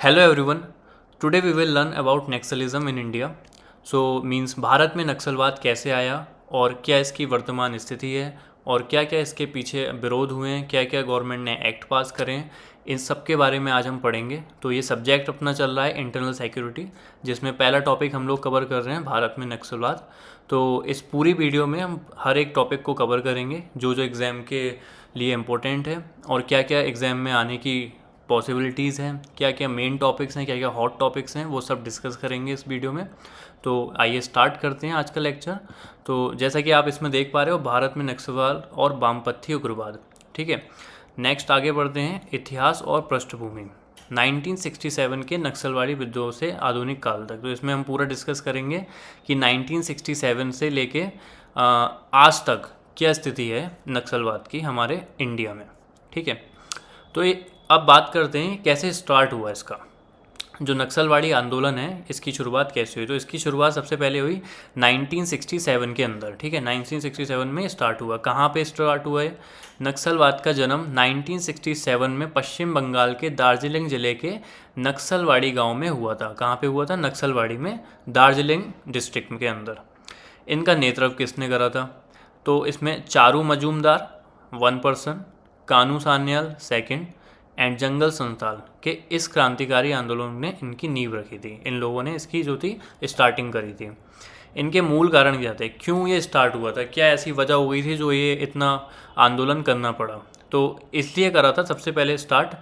Hello everyone. Today we will learn about Naxalism in India. So means Bharat में नक्सलवाद कैसे आया और क्या इसकी वर्तमान स्थिति है और क्या क्या इसके पीछे विरोध हुए हैं, क्या क्या गवर्नमेंट ने एक्ट पास करे हैं, इन सब के बारे में आज हम पढ़ेंगे। तो ये सब्जेक्ट अपना चल रहा है इंटरनल सिक्योरिटी, जिसमें पहला टॉपिक हम लोग कवर कर रहे हैं भारत में नक्सलवाद। तो इस पूरी वीडियो में हम हर एक टॉपिक को कवर करेंगे जो जो एग्ज़ाम के लिए इम्पोर्टेंट है और क्या क्या एग्ज़ाम में आने की पॉसिबिलिटीज़ हैं, क्या क्या मेन टॉपिक्स हैं, क्या क्या हॉट टॉपिक्स हैं, वो सब डिस्कस करेंगे इस वीडियो में। तो आइए स्टार्ट करते हैं आज का लेक्चर। तो जैसा कि आप इसमें देख पा रहे हो, भारत में नक्सलवाद और वामपंथी उग्रवाद। ठीक है, नेक्स्ट आगे बढ़ते हैं। इतिहास और पृष्ठभूमि 1967 के नक्सलवादी विद्रोह से आधुनिक काल तक। तो इसमें हम पूरा डिस्कस करेंगे कि 1967 से लेके आज तक क्या स्थिति है नक्सलवाद की हमारे इंडिया में। ठीक है, तो ये अब बात करते हैं कैसे स्टार्ट हुआ इसका जो नक्सलवादी आंदोलन है, इसकी शुरुआत कैसे हुई। तो इसकी शुरुआत सबसे पहले हुई 1967 के अंदर। ठीक है, 1967 में स्टार्ट हुआ। कहाँ पे स्टार्ट हुआ है? नक्सलवाद का जन्म 1967 में पश्चिम बंगाल के दार्जिलिंग ज़िले के नक्सलवाड़ी गांव में हुआ था। कहाँ पे हुआ था? नक्सलवाड़ी में, दार्जिलिंग डिस्ट्रिक्ट के अंदर। इनका नेतृत्व किसने करा था? तो इसमें Charu Majumdar 1 person, Kanu Sanyal 2nd and Jangal Santhal के इस क्रांतिकारी आंदोलन ने इनकी नींव रखी थी। इन लोगों ने इसकी जो थी स्टार्टिंग करी थी। इनके मूल कारण क्या थे, क्यों ये स्टार्ट हुआ था, क्या ऐसी वजह हो गई थी जो ये इतना आंदोलन करना पड़ा? तो इसलिए करा था सबसे पहले स्टार्ट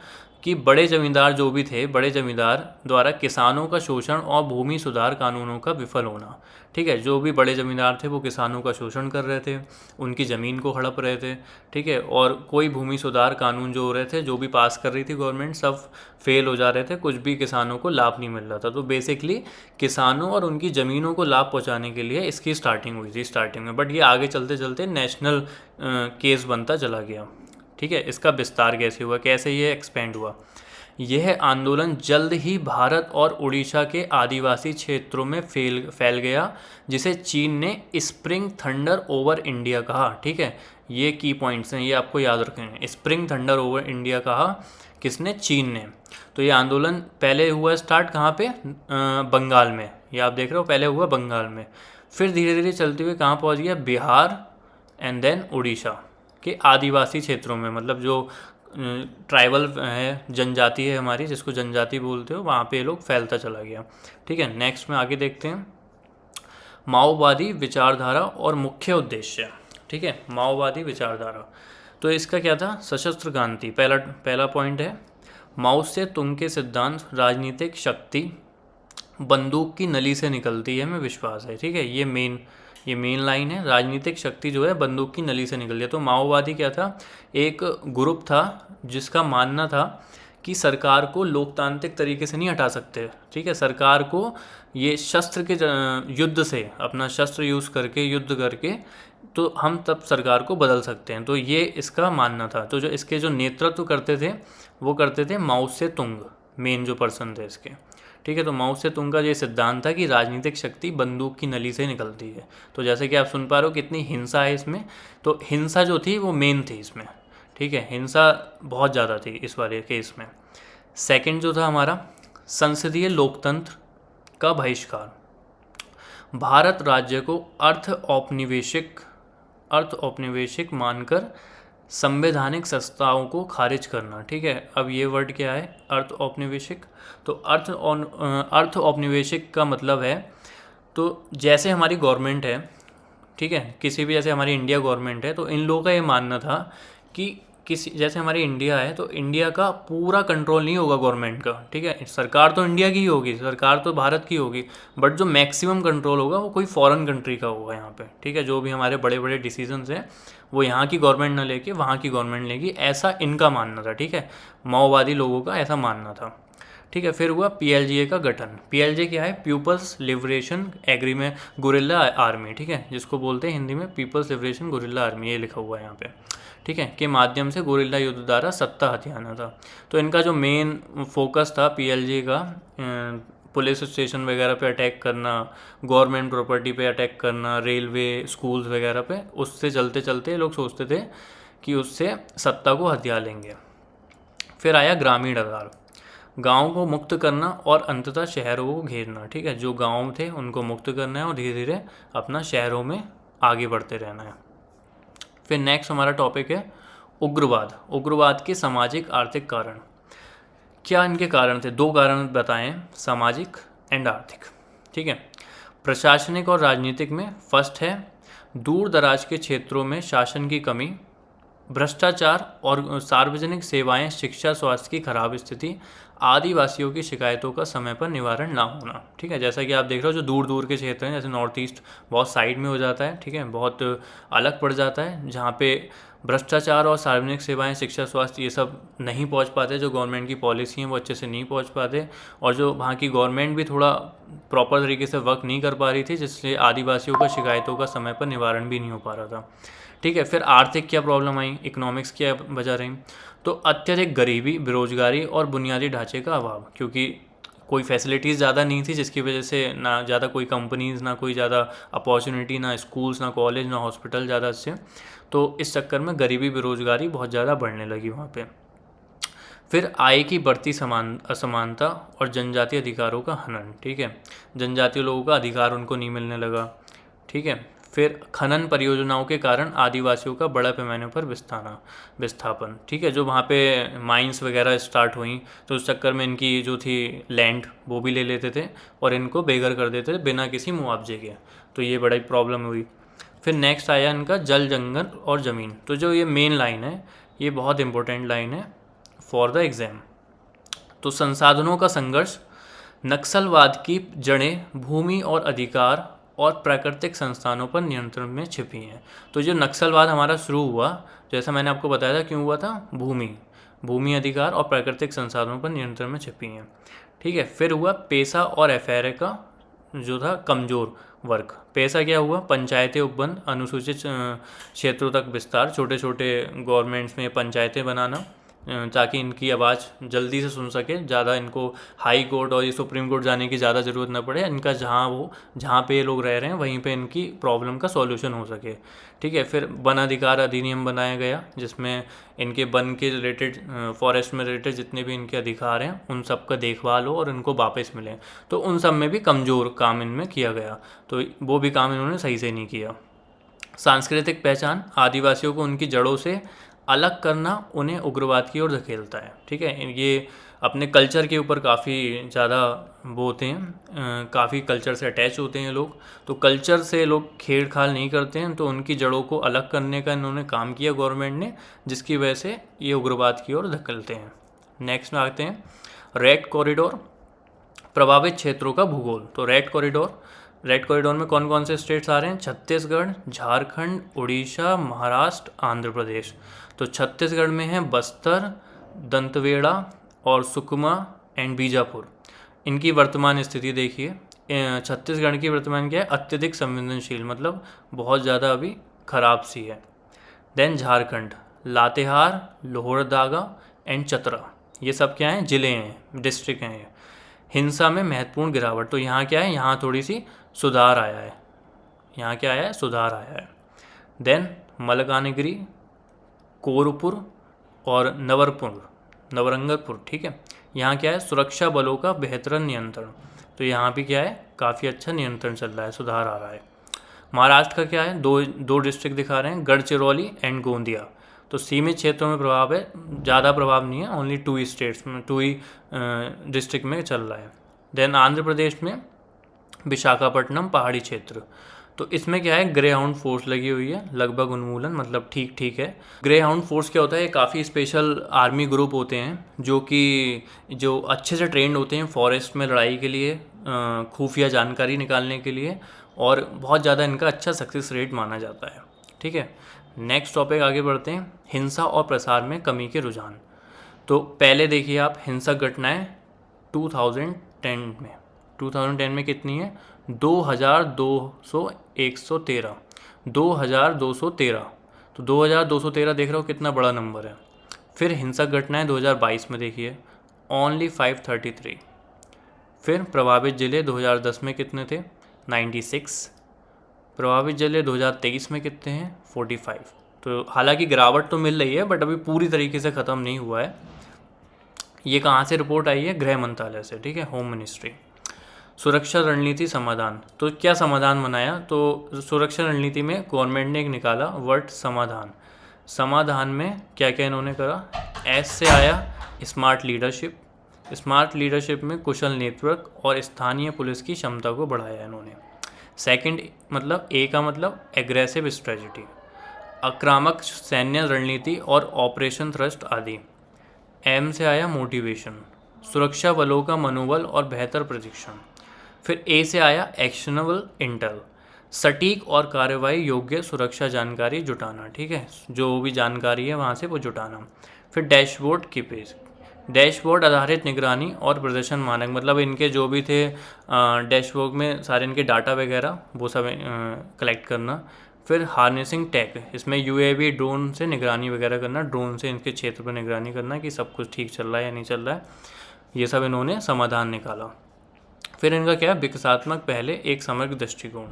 कि बड़े जमींदार जो भी थे, बड़े जमींदार द्वारा किसानों का शोषण और भूमि सुधार कानूनों का विफल होना। ठीक है, जो भी बड़े ज़मींदार थे वो किसानों का शोषण कर रहे थे, उनकी ज़मीन को हड़प रहे थे। ठीक है, और कोई भूमि सुधार कानून जो हो रहे थे, जो भी पास कर रही थी गवर्नमेंट, सब फेल हो जा रहे थे, कुछ भी किसानों को लाभ नहीं मिल रहा था। तो बेसिकली किसानों और उनकी ज़मीनों को लाभ पहुंचाने के लिए इसकी स्टार्टिंग हुई थी स्टार्टिंग में। बट ये आगे चलते चलते नेशनल केस बनता चला गया। ठीक है, इसका विस्तार कैसे हुआ, कैसे ये एक्सपेंड हुआ? यह आंदोलन जल्द ही भारत और उड़ीसा के आदिवासी क्षेत्रों में फैल गया, जिसे चीन ने स्प्रिंग थंडर ओवर इंडिया कहा। ठीक है, ये की पॉइंट्स हैं, ये आपको याद रखने। स्प्रिंग थंडर ओवर इंडिया कहा किसने? चीन ने। तो ये आंदोलन पहले हुआ स्टार्ट कहाँ पे? बंगाल में। ये आप देख रहे हो, पहले हुआ बंगाल में, फिर धीरे धीरे चलते हुए कहाँ पहुँच गया? बिहार एंड देन उड़ीसा के आदिवासी क्षेत्रों में, मतलब जो ट्राइबल है, जनजाति है हमारी, जिसको जनजाति बोलते हो, वहाँ पे ये लोग फैलता चला गया। ठीक है, नेक्स्ट में आगे देखते हैं माओवादी विचारधारा और मुख्य उद्देश्य। ठीक है, माओवादी विचारधारा, तो इसका क्या था? सशस्त्र क्रांति पहला पॉइंट है। माओ से तुंग के सिद्धांत, राजनीतिक शक्ति बंदूक की नली से निकलती है, में विश्वास है। ठीक है, ये मेन लाइन है। राजनीतिक शक्ति जो है बंदूक की नली से निकलती है। तो माओवादी क्या था? एक ग्रुप था जिसका मानना था कि सरकार को लोकतांत्रिक तरीके से नहीं हटा सकते। ठीक है, सरकार को ये शस्त्र के युद्ध से, अपना शस्त्र यूज़ करके, युद्ध करके, तो हम तब सरकार को बदल सकते हैं। तो ये इसका मानना था। तो जो इसके जो नेतृत्व करते थे वो करते थे माओ से तुंग, मेन जो पर्सन थे इसके। ठीक है, तो माओ से तुंग का ये सिद्धांत था कि राजनीतिक शक्ति बंदूक की नली से निकलती है। तो जैसे कि आप सुन पा रहे हो कितनी हिंसा है इसमें, तो हिंसा जो थी वो मेन थी इसमें। ठीक है, हिंसा बहुत ज़्यादा थी इस वाले केस में। सेकंड जो था हमारा, संसदीय लोकतंत्र का बहिष्कार। भारत राज्य को अर्थ औपनिवेशिक मानकर संवैधानिक संस्थाओं को खारिज करना। ठीक है, अब ये वर्ड क्या है? अर्थ औपनिवेशिक। तो अर्थ औपनिवेशिक का मतलब है, तो जैसे हमारी गवर्नमेंट है, ठीक है, किसी भी, जैसे हमारी इंडिया गवर्नमेंट है, तो इन लोगों का ये मानना था कि किसी, जैसे हमारी इंडिया है, तो इंडिया का पूरा कंट्रोल नहीं होगा गवर्नमेंट का। ठीक है, सरकार तो इंडिया की ही होगी, सरकार तो भारत की होगी, बट जो मैक्सिमम कंट्रोल होगा वो कोई फॉरेन कंट्री का होगा यहाँ पे। ठीक है, जो भी हमारे बड़े बड़े डिसीजंस हैं वो यहाँ की गवर्नमेंट ना लेके वहाँ की गवर्नमेंट लेगी, ऐसा इनका मानना था। ठीक है, माओवादी लोगों का ऐसा मानना था। ठीक है, फिर हुआ पीएलजीए का गठन। पीएलजे क्या है? People's liberation agreement guerrilla army. ठीक है, जिसको बोलते हैं हिंदी में पीपल्स लिबरेशन गुरिल्ला आर्मी, ये लिखा हुआ है यहाँ पे। ठीक है, के माध्यम से गुरिल्ला युद्ध द्वारा सत्ता हथियाना था। तो इनका जो मेन फोकस था पीएलजे का, पुलिस स्टेशन वगैरह पे अटैक करना, गवर्नमेंट प्रॉपर्टी पे अटैक करना, रेलवे, स्कूल्स वगैरह पे, उससे चलते चलते लोग सोचते थे कि उससे सत्ता को हथिया लेंगे। फिर आया ग्रामीण आधार। गाँव को मुक्त करना और अंततः शहरों को घेरना। ठीक है, जो गाँव थे उनको मुक्त करना है और धीरे धीरे अपना शहरों में आगे बढ़ते रहना है। फिर नेक्स्ट हमारा टॉपिक है उग्रवाद। उग्रवाद के सामाजिक आर्थिक कारण। क्या इनके कारण थे? 2 कारण बताएं, सामाजिक एंड आर्थिक। ठीक है, प्रशासनिक और राजनीतिक में फर्स्ट है दूर दराज के क्षेत्रों में शासन की कमी, भ्रष्टाचार और सार्वजनिक सेवाएं, शिक्षा, स्वास्थ्य की खराब स्थिति, आदिवासियों की शिकायतों का समय पर निवारण ना होना। ठीक है, जैसा कि आप देख रहे हो जो दूर दूर के क्षेत्र हैं, जैसे नॉर्थ ईस्ट बहुत साइड में हो जाता है, ठीक है, बहुत अलग पड़ जाता है, जहाँ पे भ्रष्टाचार और सार्वजनिक सेवाएं, शिक्षा, स्वास्थ्य ये सब नहीं पहुँच पाते, जो गवर्नमेंट की पॉलिसी हैं वो अच्छे से नहीं पहुँच पाते, और जो वहाँ की गवर्नमेंट भी थोड़ा प्रॉपर तरीके से वर्क नहीं कर पा रही थी, जिससे आदिवासियों का शिकायतों का समय पर निवारण भी नहीं हो पा रहा था। ठीक है, फिर आर्थिक क्या प्रॉब्लम आई, इकोनॉमिक्स क्या वजह रही, तो अत्यधिक गरीबी, बेरोजगारी और बुनियादी ढांचे का अभाव, क्योंकि कोई फैसिलिटीज़ ज़्यादा नहीं थी, जिसकी वजह से ना ज़्यादा कोई कंपनीज़, ना कोई ज़्यादा अपॉर्चुनिटी, ना स्कूल्स, ना कॉलेज, ना हॉस्पिटल ज़्यादा अच्छे, तो इस चक्कर में गरीबी, बेरोजगारी बहुत ज़्यादा बढ़ने लगी वहाँ पे। फिर आय की बढ़ती असमानता और जनजातीय अधिकारों का हनन। ठीक है, जनजातीय लोगों का अधिकार उनको नहीं मिलने लगा। ठीक है, फिर खनन परियोजनाओं के कारण आदिवासियों का बड़ा पैमाने पर विस्थापन। ठीक है, जो वहाँ पे माइंस वगैरह स्टार्ट हुई, तो उस चक्कर में इनकी जो थी लैंड वो भी ले लेते थे और इनको बेघर कर देते थे बिना किसी मुआवजे के, तो ये बड़ी प्रॉब्लम हुई। फिर नेक्स्ट आया इनका जल, जंगल और ज़मीन। तो जो ये मेन लाइन है, ये बहुत इंपॉर्टेंट लाइन है फॉर द एग्ज़ाम। तो संसाधनों का संघर्ष, नक्सलवाद की जड़ें भूमि और अधिकार और प्राकृतिक संस्थानों पर नियंत्रण में छिपी हैं। तो जो नक्सलवाद हमारा शुरू हुआ, जैसा मैंने आपको बताया था, क्यों हुआ था? भूमि अधिकार और प्राकृतिक संसाधनों पर नियंत्रण में छिपी हैं। ठीक है, फिर हुआ पेशा और एफआईआर का जो था कमज़ोर वर्ग। पेशा क्या हुआ? पंचायतें, उपबंध, अनुसूचित क्षेत्रों तक विस्तार, छोटे छोटे गवर्नमेंट्स में पंचायतें बनाना, ताकि इनकी आवाज़ जल्दी से सुन सके, ज़्यादा इनको हाई कोर्ट और ये सुप्रीम कोर्ट जाने की ज़्यादा ज़रूरत ना पड़े, इनका जहाँ पे ये लोग रह रहे हैं वहीं पे इनकी प्रॉब्लम का सॉल्यूशन हो सके। ठीक है, फिर वन अधिकार अधिनियम बनाया गया, जिसमें इनके वन के रिलेटेड, फॉरेस्ट में रिलेटेड जितने भी इनके अधिकार हैं उन सब का देखभाल हो और इनको वापस मिले। तो उन सब में भी कमज़ोर काम इनमें किया गया, तो वो भी काम इन्होंने सही से नहीं किया। सांस्कृतिक पहचान, आदिवासियों को उनकी जड़ों से अलग करना उन्हें उग्रवाद की ओर धकेलता है। ठीक है, ये अपने कल्चर के ऊपर काफ़ी ज़्यादा वो होते हैं, काफ़ी कल्चर से अटैच होते हैं लोग, तो कल्चर से लोग छेड़खाड़ नहीं करते हैं, तो उनकी जड़ों को अलग करने का इन्होंने काम किया गवर्नमेंट ने, जिसकी वजह से ये उग्रवाद की ओर धकेलते हैं। नेक्स्ट में आते हैं रेड कॉरिडोर, प्रभावित क्षेत्रों का भूगोल। तो रेड कॉरिडोर में कौन कौन से स्टेट्स आ रहे हैं? छत्तीसगढ़, झारखंड, उड़ीसा, महाराष्ट्र, आंध्र प्रदेश। तो छत्तीसगढ़ में है बस्तर, दंतेवाड़ा और सुकमा एंड बीजापुर। इनकी वर्तमान स्थिति देखिए, छत्तीसगढ़ की वर्तमान क्या है? अत्यधिक संवेदनशील, मतलब बहुत ज़्यादा अभी खराब सी है। देन झारखंड, लातेहार, लोहरदगा एंड चतरा, ये सब क्या हैं? ज़िले हैं, डिस्ट्रिक्ट हैं ये। हिंसा में महत्वपूर्ण गिरावट, तो यहाँ क्या है? यहाँ थोड़ी सी सुधार आया है, यहाँ क्या आया है? सुधार आया है। देन मलकानगिरी, कोरपुर और नवरंगपुर। ठीक है, यहाँ क्या है? सुरक्षा बलों का बेहतर नियंत्रण, तो यहाँ भी क्या है? काफ़ी अच्छा नियंत्रण चल रहा है, सुधार आ रहा है। महाराष्ट्र का क्या है? दो डिस्ट्रिक्ट दिखा रहे हैं, गढ़चिरौली एंड गोंदिया। तो सीमित क्षेत्रों में प्रभाव है, ज़्यादा प्रभाव नहीं है, ओनली 2 स्टेट्स में, 2 ही डिस्ट्रिक्ट में चल रहा है। देन आंध्र प्रदेश में विशाखापट्टनम पहाड़ी क्षेत्र, तो इसमें क्या है? ग्रे हाउंड फोर्स लगी हुई है, लगभग उन्मूलन, मतलब ठीक है। ग्रे हाउंड फोर्स क्या होता है? काफ़ी स्पेशल आर्मी ग्रुप होते हैं जो अच्छे से ट्रेंड होते हैं फॉरेस्ट में लड़ाई के लिए, खुफिया जानकारी निकालने के लिए, और बहुत ज़्यादा इनका अच्छा सक्सेस रेट माना जाता है। ठीक है, नेक्स्ट टॉपिक आगे बढ़ते हैं, हिंसा और प्रसार में कमी के रुझान। तो पहले देखिए आप, हिंसक घटनाएं 2010 में कितनी है? 2213। 2213, तो 2213 देख रहे हो कितना बड़ा नंबर है। फिर हिंसक घटनाएं 2022 में देखिए, ओनली 533। फिर प्रभावित जिले 2010 में कितने थे? 96। प्रभावित जिले 2023 में कितने हैं? 45। तो हालांकि गिरावट तो मिल रही है, बट अभी पूरी तरीके से ख़त्म नहीं हुआ है। ये कहाँ से रिपोर्ट आई है? गृह मंत्रालय से, ठीक है, होम मिनिस्ट्री। सुरक्षा रणनीति समाधान, तो क्या समाधान बनाया? तो सुरक्षा रणनीति में गवर्नमेंट ने एक निकाला वर्ड समाधान। समाधान में क्या क्या इन्होंने करा? एस से आया स्मार्ट लीडरशिप। स्मार्ट लीडरशिप में कुशल नेतृत्व और स्थानीय पुलिस की क्षमता को बढ़ाया इन्होंने। सेकंड मतलब ए का मतलब एग्रेसिव स्ट्रेटजी, आक्रामक सैन्य रणनीति और ऑपरेशन थ्रस्ट आदि। एम से आया मोटिवेशन, सुरक्षा बलों का मनोबल और बेहतर प्रशिक्षण। फिर ए से आया एक्शनेबल इंटेल, सटीक और कार्रवाई योग्य सुरक्षा जानकारी जुटाना, ठीक है, जो भी जानकारी है वहाँ से वो जुटाना। फिर डैशबोर्ड की पेज, डैशबोर्ड आधारित निगरानी और प्रदर्शन मानक, मतलब इनके जो भी थे डैशबोर्ड में सारे इनके डाटा वगैरह वो सब कलेक्ट करना। फिर हार्नेसिंग टेक, इसमें यूएवी ड्रोन से निगरानी वगैरह करना, ड्रोन से इनके क्षेत्र पर निगरानी करना कि सब कुछ ठीक चल रहा है या नहीं चल रहा है, ये सब इन्होंने समाधान निकाला। फिर इनका क्या है? विकासात्मक पहले एक समग्र दृष्टिकोण,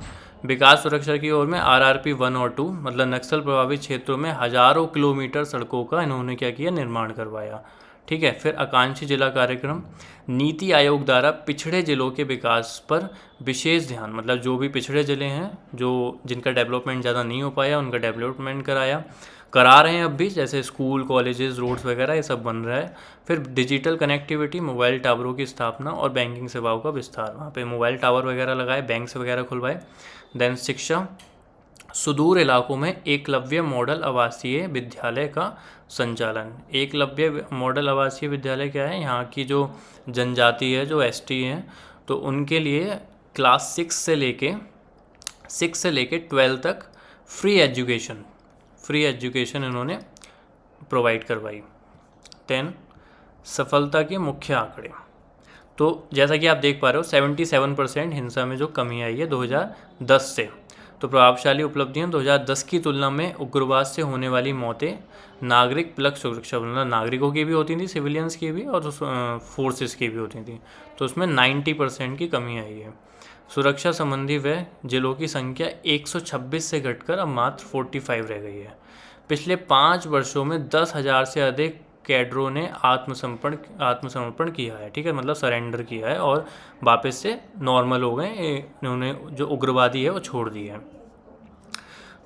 विकास सुरक्षा की ओर में RRP 1 और 2, मतलब नक्सल प्रभावित क्षेत्रों में हजारों किलोमीटर सड़कों का इन्होंने क्या किया? निर्माण करवाया, ठीक है। फिर आकांक्षी जिला कार्यक्रम, नीति आयोग द्वारा पिछड़े जिलों के विकास पर विशेष ध्यान, मतलब जो भी पिछड़े जिले हैं जो जिनका डेवलपमेंट ज़्यादा नहीं हो पाया उनका डेवलपमेंट करा रहे हैं अब भी, जैसे स्कूल कॉलेजेस रोड्स वगैरह ये सब बन रहा है। फिर डिजिटल कनेक्टिविटी, मोबाइल टावरों की स्थापना और बैंकिंग सेवाओं का विस्तार, वहाँ पे मोबाइल टावर वगैरह लगाए, बैंक्स वगैरह खुलवाए। देन शिक्षा, सुदूर इलाकों में एकलव्य मॉडल आवासीय विद्यालय का संचालन। एकलव्य मॉडल आवासीय विद्यालय क्या है? यहाँ की जो जनजाति है, जो ST हैं, तो उनके लिए क्लास 6 से लेके 12 तक फ्री एजुकेशन इन्होंने प्रोवाइड करवाई। 10 सफलता के मुख्य आंकड़े, तो जैसा कि आप देख पा रहे हो 77% हिंसा में जो कमी आई है 2010 से। तो प्रभावशाली उपलब्धियां, 2010 की तुलना में उग्रवाद से होने वाली मौतें नागरिक प्लस सुरक्षा, मतलब नागरिकों की भी होती थी, सिविलियंस की भी और फोर्सेस की भी होती थी, तो उसमें 90% की कमी आई है। सुरक्षा संबंधी व्यय, जिलों की संख्या 126 से घटकर अब मात्र 45 रह गई है। पिछले 5 वर्षों में 10,000 से अधिक कैडरों ने आत्मसमर्पण किया है, ठीक है, मतलब सरेंडर किया है और वापस से नॉर्मल हो गए, इन्होंने जो उग्रवादी है वो छोड़ दिए हैं।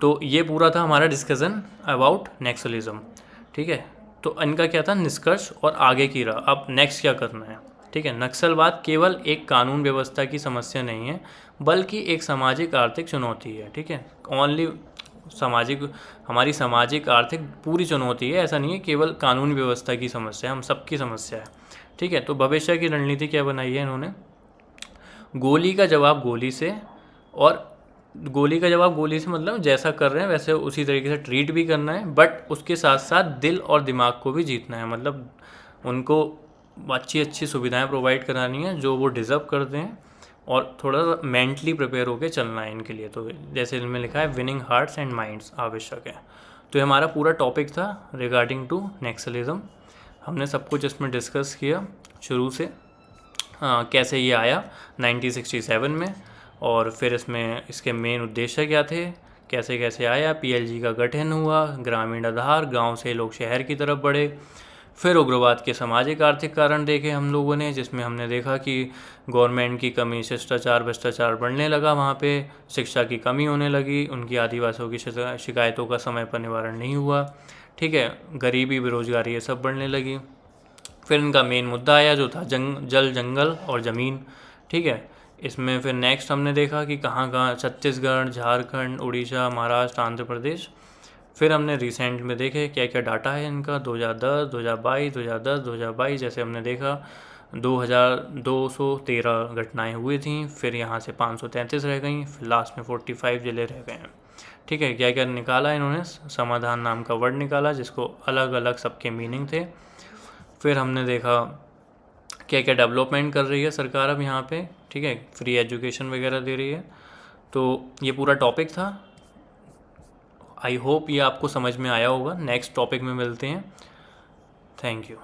तो ये पूरा था हमारा डिस्कशन अबाउट नक्सलिज्म, ठीक है। तो इनका क्या था निष्कर्ष और आगे की राह, अब नेक्स्ट क्या करना है, ठीक है। नक्सलवाद केवल एक कानून व्यवस्था की समस्या नहीं है, बल्कि एक सामाजिक आर्थिक चुनौती है, ठीक है। हमारी सामाजिक आर्थिक पूरी चुनौती है, ऐसा नहीं है केवल कानून व्यवस्था की समस्या है, हम सबकी समस्या है, ठीक है। तो भविष्य की रणनीति क्या बनाई है इन्होंने? गोली का जवाब गोली से, और गोली का जवाब गोली से मतलब जैसा कर रहे हैं वैसे उसी तरीके से ट्रीट भी करना है, बट उसके साथ साथ दिल और दिमाग को भी जीतना है, मतलब उनको अच्छी सुविधाएं प्रोवाइड करानी है जो वो डिज़र्व करते हैं, और थोड़ा मेंटली प्रिपेयर होकर चलना है इनके लिए। तो जैसे इनमें लिखा है विनिंग हार्ट्स एंड माइंड्स आवश्यक है। तो ये हमारा पूरा टॉपिक था रिगार्डिंग टू नक्सलिज्म। हमने सब कुछ इसमें डिस्कस किया शुरू से, कैसे ये आया 1967 में, और फिर इसमें इसके मेन उद्देश्य क्या थे, कैसे कैसे आया, PLG का गठन हुआ, ग्रामीण आधार, गांव से लोग शहर की तरफ बढ़े। फिर उग्रवाद के सामाजिक आर्थिक कारण देखे हम लोगों ने, जिसमें हमने देखा कि गवर्नमेंट की कमी, भ्रष्टाचार बढ़ने लगा, वहाँ पे शिक्षा की कमी होने लगी, उनकी आदिवासियों की शिकायतों का समय पर निवारण नहीं हुआ, ठीक है, गरीबी बेरोजगारी ये सब बढ़ने लगी। फिर इनका मेन मुद्दा आया जो था जल जंगल और ज़मीन, ठीक है। इसमें फिर नेक्स्ट हमने देखा कि कहाँ छत्तीसगढ़, झारखंड, उड़ीसा, महाराष्ट्र, आंध्र प्रदेश। फिर हमने रिसेंट में देखे क्या क्या डाटा है इनका 2010, जैसे हमने देखा 213 घटनाएं हुई थी, फिर यहाँ से 533 रह गई, फिर लास्ट में 45 जिले रह गए हैं, ठीक है। क्या क्या निकाला इन्होंने? समाधान नाम का वर्ड निकाला जिसको अलग अलग सबके मीनिंग थे। फिर हमने देखा क्या क्या डेवलपमेंट कर रही है सरकार अब यहाँ पे, ठीक है, फ्री एजुकेशन वगैरह दे रही है। तो ये पूरा टॉपिक था, आई होप ये आपको समझ में आया होगा। नेक्स्ट टॉपिक में मिलते हैं, थैंक यू।